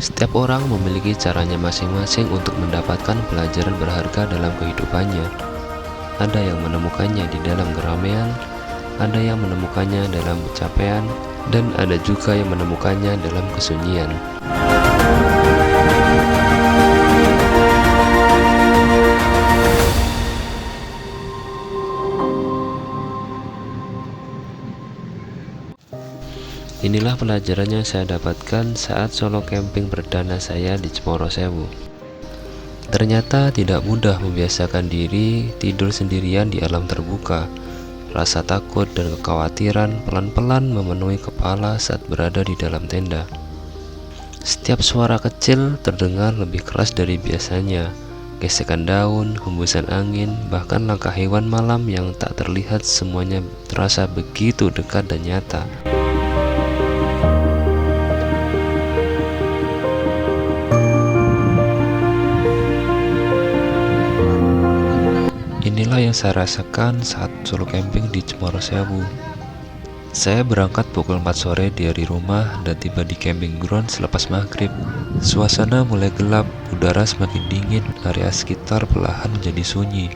Setiap orang memiliki caranya masing-masing untuk mendapatkan pelajaran berharga dalam kehidupannya. Ada yang menemukannya di dalam keramaian, ada yang menemukannya dalam pencapaian, dan ada juga yang menemukannya dalam kesunyian. Inilah pelajaran yang saya dapatkan saat solo camping perdana saya di Cemoro Sewu. Ternyata tidak mudah membiasakan diri tidur sendirian di alam terbuka. Rasa takut dan kekhawatiran pelan-pelan memenuhi kepala saat berada di dalam tenda. Setiap suara kecil terdengar lebih keras dari biasanya. Gesekan daun, hembusan angin, bahkan langkah hewan malam yang tak terlihat, semuanya terasa begitu dekat dan nyata. Inilah yang saya rasakan saat solo camping di Cemoro Sewu. Saya berangkat pukul 4 sore dari rumah dan tiba di camping ground selepas maghrib. Suasana mulai gelap, udara semakin dingin, area sekitar perlahan menjadi sunyi.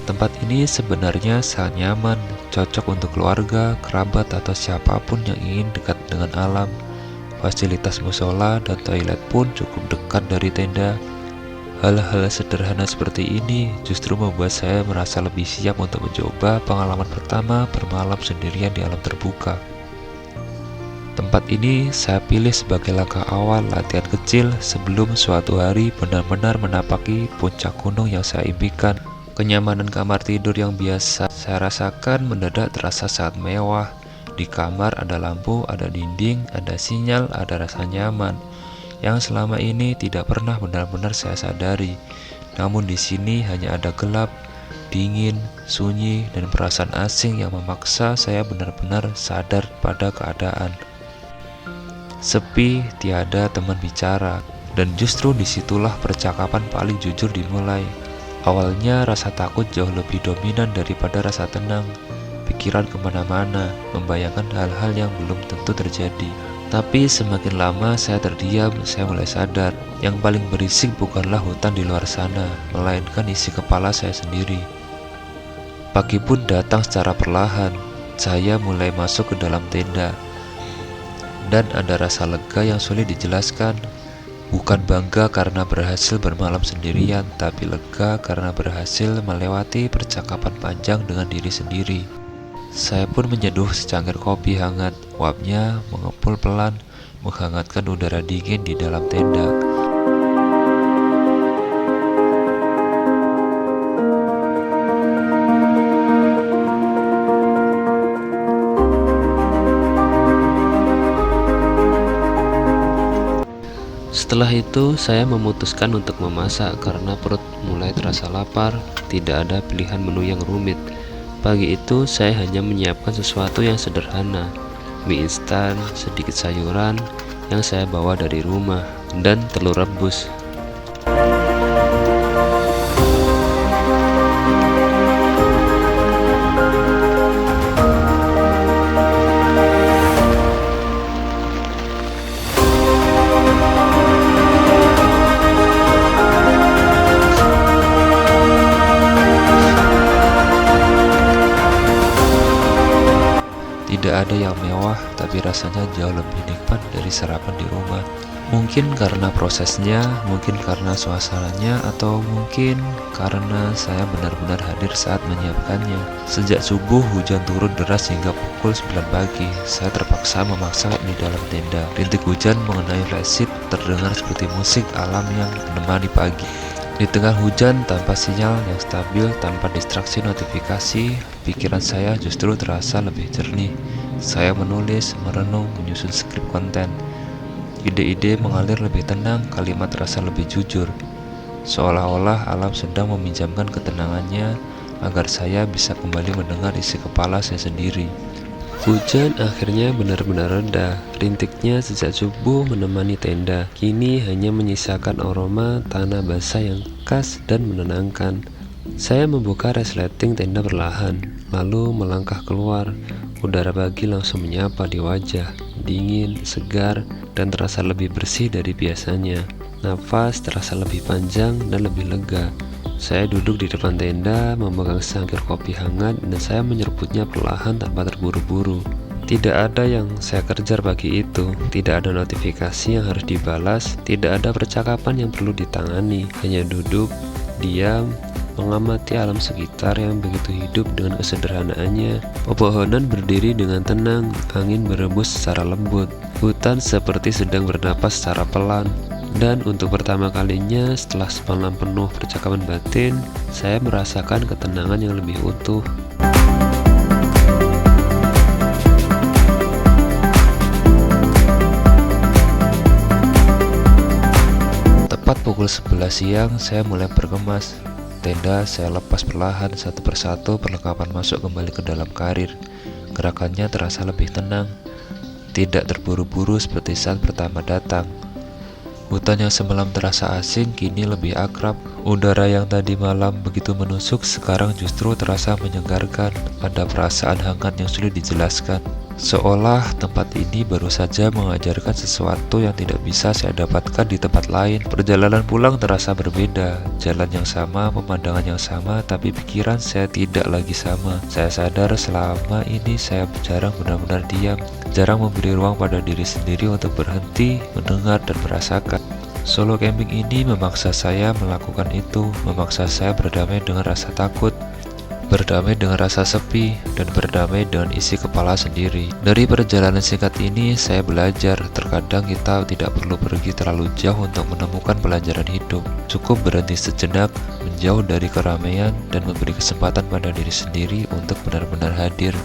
Tempat ini sebenarnya sangat nyaman, cocok untuk keluarga, kerabat, atau siapapun yang ingin dekat dengan alam. Fasilitas musola dan toilet pun cukup dekat dari tenda. Hal-hal sederhana seperti ini justru membuat saya merasa lebih siap untuk mencoba pengalaman pertama bermalam sendirian di alam terbuka. Tempat ini saya pilih sebagai langkah awal latihan kecil sebelum suatu hari benar-benar menapaki puncak gunung yang saya impikan. Kenyamanan kamar tidur yang biasa saya rasakan mendadak terasa sangat mewah. Di kamar ada lampu, ada dinding, ada sinyal, ada rasa nyaman yang selama ini tidak pernah benar-benar saya sadari. Namun di sini hanya ada gelap, dingin, sunyi, dan perasaan asing yang memaksa saya benar-benar sadar pada keadaan. Sepi, tiada teman bicara, dan justru disitulah percakapan paling jujur dimulai. Awalnya rasa takut jauh lebih dominan daripada rasa tenang. Pikiran kemana-mana, membayangkan hal-hal yang belum tentu terjadi. Tapi semakin lama saya terdiam, saya mulai sadar yang paling berisik bukanlah hutan di luar sana, melainkan isi kepala saya sendiri. Pagi pun datang secara perlahan. Saya mulai masuk ke dalam tenda, dan ada rasa lega yang sulit dijelaskan. Bukan bangga karena berhasil bermalam sendirian, tapi lega karena berhasil melewati percakapan panjang dengan diri sendiri. Saya pun menyeduh secangkir kopi hangat. Uapnya mengepul pelan, menghangatkan udara dingin di dalam tenda. Setelah itu, saya memutuskan untuk memasak karena perut mulai terasa lapar. Tidak ada pilihan menu yang rumit. Pagi itu saya hanya menyiapkan sesuatu yang sederhana, mie instan, sedikit sayuran yang saya bawa dari rumah, dan telur rebus. Tidak ada yang mewah, tapi rasanya jauh lebih nikmat dari sarapan di rumah. Mungkin karena prosesnya, mungkin karena suasananya, atau mungkin karena saya benar-benar hadir saat menyiapkannya. Sejak subuh hujan turun deras hingga pukul 9 pagi. Saya terpaksa memasak di dalam tenda. Rintik hujan mengenai flash sheet terdengar seperti musik alam yang menemani pagi. Di tengah hujan, tanpa sinyal yang stabil, tanpa distraksi notifikasi, pikiran saya justru terasa lebih jernih. Saya menulis, merenung, menyusun skrip konten. Ide-ide mengalir lebih tenang, kalimat terasa lebih jujur. Seolah-olah alam sedang meminjamkan ketenangannya agar saya bisa kembali mendengar isi kepala saya sendiri. Hujan akhirnya benar-benar reda. Rintiknya sejak subuh menemani tenda. Kini hanya menyisakan aroma tanah basah yang khas dan menenangkan. Saya membuka resleting tenda perlahan, lalu melangkah keluar. Udara pagi langsung menyapa di wajah, dingin, segar, dan terasa lebih bersih dari biasanya. Nafas terasa lebih panjang dan lebih lega. Saya duduk di depan tenda, memegang secangkir kopi hangat, dan saya menyeruputnya perlahan tanpa terburu-buru. Tidak ada yang saya kejar pagi itu, tidak ada notifikasi yang harus dibalas, tidak ada percakapan yang perlu ditangani, hanya duduk, diam, mengamati alam sekitar yang begitu hidup dengan kesederhanaannya. Pepohonan berdiri dengan tenang, angin berembus secara lembut, hutan seperti sedang bernapas secara pelan. Dan untuk pertama kalinya setelah semalam penuh percakapan batin, saya merasakan ketenangan yang lebih utuh. Tepat pukul 11 siang, saya mulai bergemas. Tenda saya lepas perlahan satu persatu, perlengkapan masuk kembali ke dalam karir. Gerakannya terasa lebih tenang, tidak terburu-buru seperti saat pertama datang. Hutan yang semalam terasa asing kini lebih akrab. Udara yang tadi malam begitu menusuk sekarang justru terasa menyegarkan. Ada perasaan hangat yang sulit dijelaskan. Seolah tempat ini baru saja mengajarkan sesuatu yang tidak bisa saya dapatkan di tempat lain. Perjalanan pulang terasa berbeda. Jalan yang sama, pemandangan yang sama, tapi pikiran saya tidak lagi sama. Saya sadar selama ini saya jarang benar-benar diam, jarang memberi ruang pada diri sendiri untuk berhenti, mendengar, dan merasakan. Solo camping ini memaksa saya melakukan itu, memaksa saya berdamai dengan rasa takut, berdamai dengan rasa sepi, dan berdamai dengan isi kepala sendiri. Dari perjalanan singkat ini, saya belajar terkadang kita tidak perlu pergi terlalu jauh untuk menemukan pelajaran hidup. Cukup berhenti sejenak, menjauh dari keramaian, dan memberi kesempatan pada diri sendiri untuk benar-benar hadir.